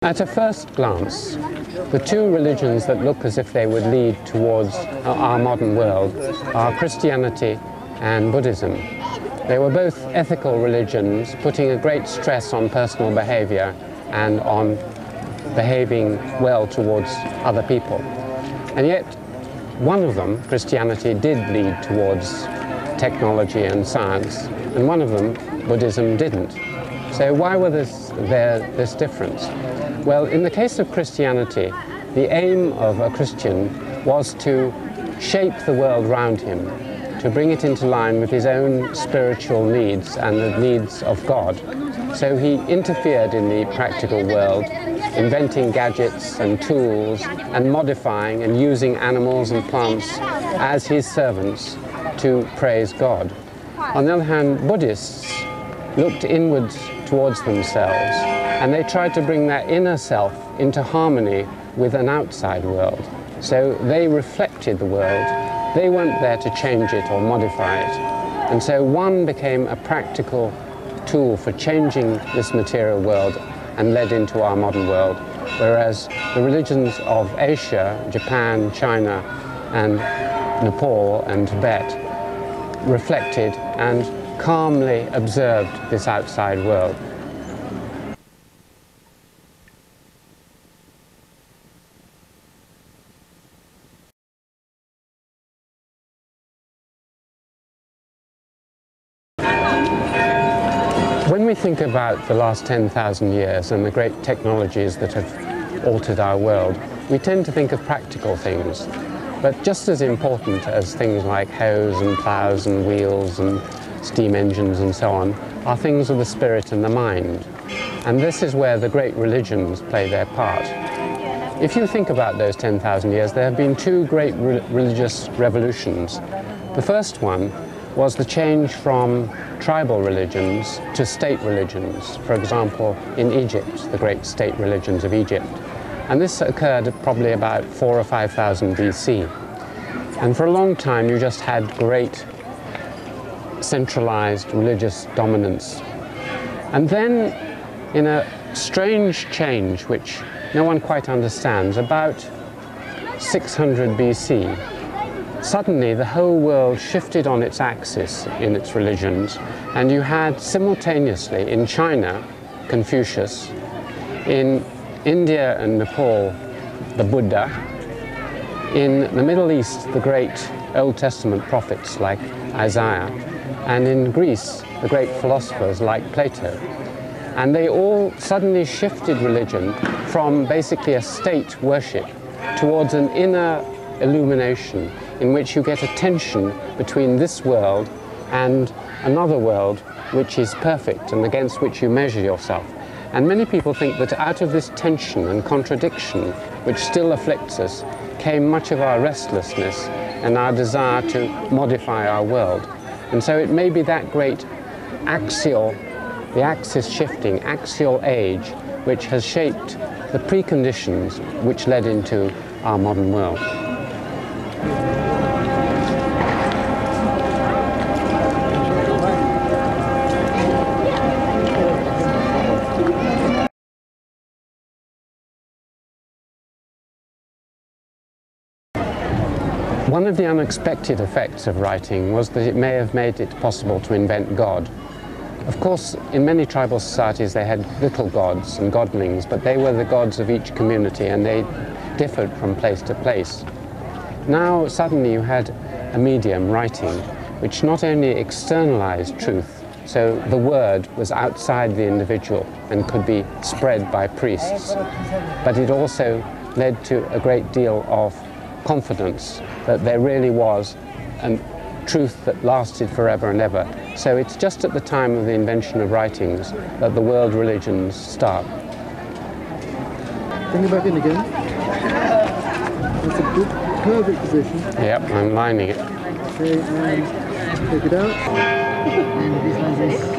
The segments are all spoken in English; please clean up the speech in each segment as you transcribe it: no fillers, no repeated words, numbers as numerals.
At a first glance, the two religions that look as if they would lead towards our modern world are Christianity and Buddhism. They were both ethical religions, putting a great stress on personal behavior and on behaving well towards other people. And yet, one of them, Christianity, did lead towards technology and science, and one of them, Buddhism, didn't. So why were there this difference? Well, in the case of Christianity, the aim of a Christian was to shape the world around him, to bring it into line with his own spiritual needs and the needs of God. So he interfered in the practical world, inventing gadgets and tools and modifying and using animals and plants as his servants to praise God. On the other hand, Buddhists looked inwards towards themselves, and they tried to bring their inner self into harmony with an outside world. So they reflected the world. They weren't there to change it or modify it. And so one became a practical tool for changing this material world and led into our modern world, whereas the religions of Asia, Japan, China, and Nepal and Tibet reflected and calmly observed this outside world. When we think about the last 10,000 years and the great technologies that have altered our world, we tend to think of practical things. But just as important as things like hoes and ploughs and wheels and steam engines and so on are things of the spirit and the mind. And this is where the great religions play their part. If you think about those 10,000 years, there have been two great religious revolutions. The first one was the change from tribal religions to state religions, for example, in Egypt, the great state religions of Egypt. And this occurred at probably about 4,000 or 5,000 BC. And for a long time, you just had great centralized religious dominance. And then, in a strange change, which no one quite understands, about 600 BC, suddenly the whole world shifted on its axis in its religions, and you had simultaneously in China, Confucius, in India and Nepal, the Buddha, in the Middle East, the great Old Testament prophets like Isaiah, and in Greece, the great philosophers like Plato. And they all suddenly shifted religion from basically a state worship towards an inner illumination in which you get a tension between this world and another world which is perfect and against which you measure yourself. And many people think that out of this tension and contradiction which still afflicts us came much of our restlessness and our desire to modify our world. And so it may be that great the axis shifting, axial age, which has shaped the preconditions which led into our modern world. One of the unexpected effects of writing was that it may have made it possible to invent God. Of course, in many tribal societies they had little gods and godlings, but they were the gods of each community and they differed from place to place. Now suddenly you had a medium, writing, which not only externalized truth, so the word was outside the individual and could be spread by priests, but it also led to a great deal of confidence that there really was a truth that lasted forever and ever. So it's just at the time of the invention of writings that the world religions start. Bring it back in again. That's a good, perfect position. Yep, I'm lining it. Okay, and take it out. And this one is out.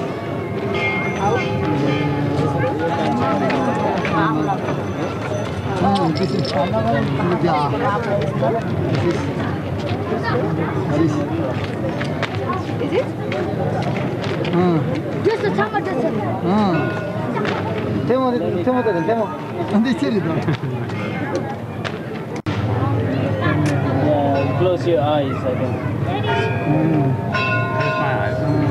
This is Is it? Just the top of the demo. And they tell it Close your eyes, I think. Close my eyes.